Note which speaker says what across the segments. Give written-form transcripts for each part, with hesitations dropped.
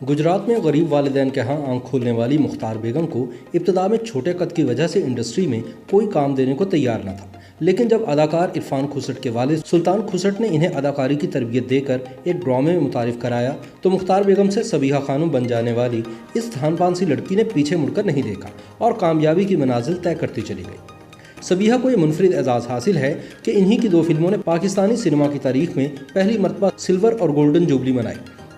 Speaker 1: गुजरात में गरीब वालिदैन के यहाँ आंख खोलने वाली मुख्तार बेगम को इब्तिदा में छोटे कद की वजह से इंडस्ट्री में कोई काम देने को तैयार न था, लेकिन जब अदाकार इरफान खुसट के वालिद सुल्तान खुसट ने इन्हें अदाकारी की तरबियत देकर एक ड्रामे में मुतारिफ कराया तो मुख्तार बेगम से सबीहा खानम बन जाने वाली इस थानपान सी लड़की ने पीछे मुड़कर नहीं देखा और कामयाबी की मनाजिल तय करती चली गई। सबीहा को यह मुनफरिद एजाज़ हासिल है कि इन्हीं की दो फिल्मों ने पाकिस्तानी सिनेमा की तारीख में पहली मरतबा सिल्वर और गोल्डन जुबली मनाई।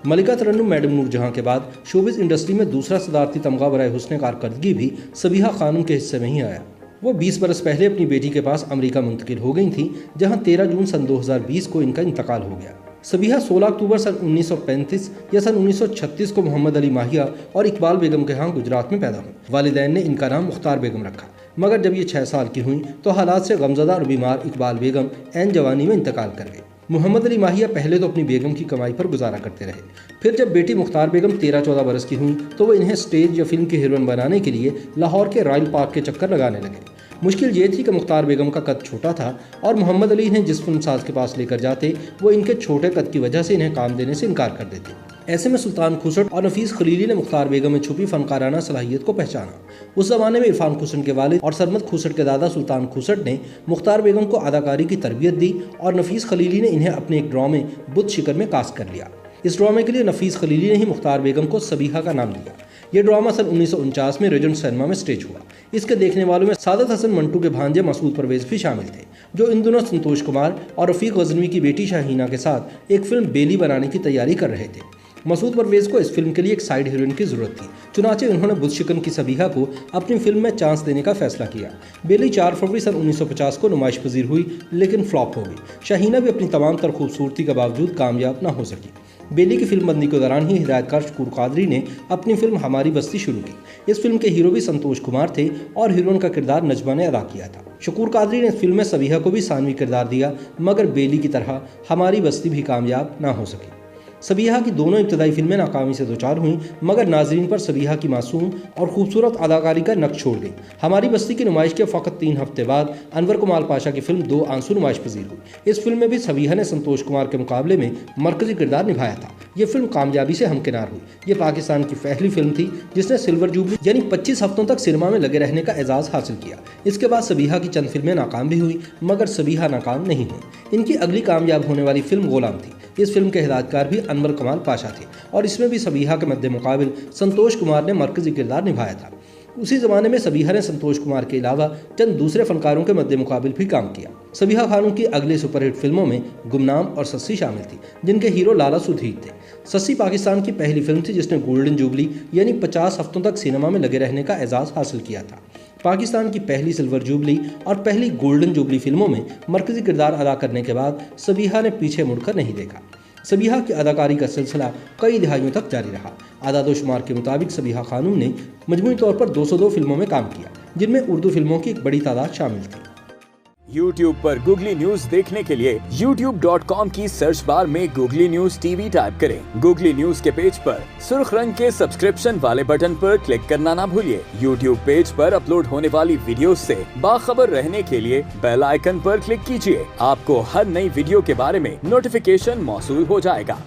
Speaker 1: मलिका तरन्नुम मैडम नूरजहां के बाद शोबिज़ इंडस्ट्री में दूसरा सदारती तमगा बराए हुस्न कारकर्दगी भी सबीहा खानम के हिस्से में ही आया। वो 20 बरस पहले अपनी बेटी के पास अमेरिका मुंतकिल हो गई थी, जहां 13 जून सन 2020 को इनका इंतकाल हो गया। सबीहा 16 अक्टूबर सन 1935 या सन 1936 को मोहम्मद अली माहिया और इकबाल बेगम के यहाँ गुजरात में पैदा हुई। वालिदैन ने इनका नाम मुख्तार बेगम रखा, मगर जब ये 6 साल की हुई तो हालात से गमज़दा और बीमार इकबाल बेगम ऐन जवानी में इंतकाल कर गई। मोहम्मद अली माहिया पहले तो अपनी बेगम की कमाई पर गुजारा करते रहे, फिर जब बेटी मुख्तार बेगम 13-14 बरस की हुई तो वो इन्हें स्टेज या फिल्म की हीरोइन बनाने के लिए लाहौर के रॉयल पार्क के चक्कर लगाने लगे। मुश्किल ये थी कि मुख्तार बेगम का कद छोटा था और मोहम्मद अली इन्हें जिस फिल्म साज के पास लेकर जाते वो इनके छोटे कद की वजह से इन्हें काम देने से इनकार कर देते। ऐसे में सुल्तान खुसट और नफीस खलीली ने मुख्तार बेगम में छुपी फनकाराना सलाहियत को पहचाना। उस जमाने में इरफान खुसट के वालिद और सरमद खुसट के दादा सुल्तान खुसट ने मुख्तार बेगम को अदाकारी की तरबियत दी और नफीस खलीली ने इन्हें अपने एक ड्रामे बुत शिकर में कास्ट कर लिया। इस ड्रामे के लिए नफीस खलीली ने ही मुख्तार बेगम को सबीहा का नाम दिया। यह ड्रामा सन 1949 में रेजेंट सिनेमा में स्टेज हुआ। इसके देखने वालों में सादत हसन मंटू के भांजे मसूद परवेज भी शामिल थे, जो इन दिनों संतोष कुमार और रफीक गजनवी की बेटी शाहीना के साथ एक फिल्म बेली बनाने की तैयारी कर रहे थे। मसूद परवेज को इस फिल्म के लिए एक साइड हीरोइन की जरूरत थी, चुनाचे उन्होंने बुत शिकन की सबीहा को अपनी फिल्म में चांस देने का फैसला किया। बेली 4 फरवरी सन 1950 को नुमाइश पजीर हुई, लेकिन फ्लॉप हो गई। शाहीना भी अपनी तमाम तर खूबसूरती के बावजूद कामयाब न हो सकी। बेली की फिल्म बंदी के दौरान ही हिदायतकार शकूर कादरी ने अपनी फिल्म हमारी बस्ती शुरू की। इस फिल्म के हीरो भी संतोष कुमार थे और हीरोइन का किरदार नजमा ने अदा किया था। शकूर कादरी ने इस फिल्म में सबीहा को भी सानवी किरदार दिया, मगर बेली की तरह हमारी बस्ती भी कामयाब ना हो सकी। सबीहा की दोनों इब्तदाई फिल्में नाकामी से दोचार हुईं, मगर नाजरीन पर सबीहा की मासूम और खूबसूरत अदाकारी का नक्श छोड़ गई। हमारी बस्ती की नुमाइश के फ़कत 3 हफ्ते बाद अनवर कमाल पाशा की फिल्म 2 आंसू नुमाइश पजीर हुई। इस फिल्म में भी सबीहा ने संतोष कुमार के मुकाबले में मरकजी किरदार निभाया था। ये फिल्म कामयाबी से हमकिनार हुई। ये पाकिस्तान की पहली फिल्म थी जिसने सिल्वर जुबली यानी 25 हफ्तों तक सिनेमा में लगे रहने का एजाज़ हासिल किया। इसके बाद सबीहा की चंद फिल्में नाकाम भी हुई, मगर सबीहा नाकाम नहीं हुई। इनकी अगली कामयाब होने वाली फिल्म गुलाम थी। इस फिल्म के हिदायतकार भी अनवर कमाल पाशा थे और इसमें भी सबीहा के मद्दे मुकाबिल संतोष कुमार ने मरकजी किरदार निभाया था। उसी ज़माने में सबीहा ने संतोष कुमार के अलावा चंद दूसरे फनकारों के मद्दे मुकाबिल भी काम किया। सबीहा खानम की अगले सुपरहिट फिल्मों में गुमनाम और सस्सी शामिल थी, जिनके हीरो लाला सुधीर थे। सस्सी पाकिस्तान की पहली फिल्म थी जिसने गोल्डन जुबली यानी 50 हफ्तों तक सिनेमा में लगे रहने का एजाज़ हासिल किया था। पाकिस्तान की पहली सिल्वर जुबली और पहली गोल्डन जुबली फिल्मों में मरकजी किरदार अदा करने के बाद सबीहा ने पीछे मुड़कर नहीं देखा। सबीहा की अदाकारी का सिलसिला कई दिहाइयों तक जारी रहा। आदाद-ओ-शुमार के मुताबिक सबीहा खानम ने मजमूई तौर पर 202 फिल्मों में काम किया, जिनमें उर्दू फिल्मों की एक बड़ी तादाद शामिल थी।
Speaker 2: YouTube पर गूगली न्यूज देखने के लिए youtube.com की सर्च बार में गूगली न्यूज टीवी टाइप करें। गूगली न्यूज के पेज पर सुर्ख रंग के सब्सक्रिप्शन वाले बटन पर क्लिक करना ना भूलिए। YouTube पेज पर अपलोड होने वाली वीडियोस से बाखबर रहने के लिए बेल आइकन पर क्लिक कीजिए। आपको हर नई वीडियो के बारे में नोटिफिकेशन मौसूल हो जाएगा।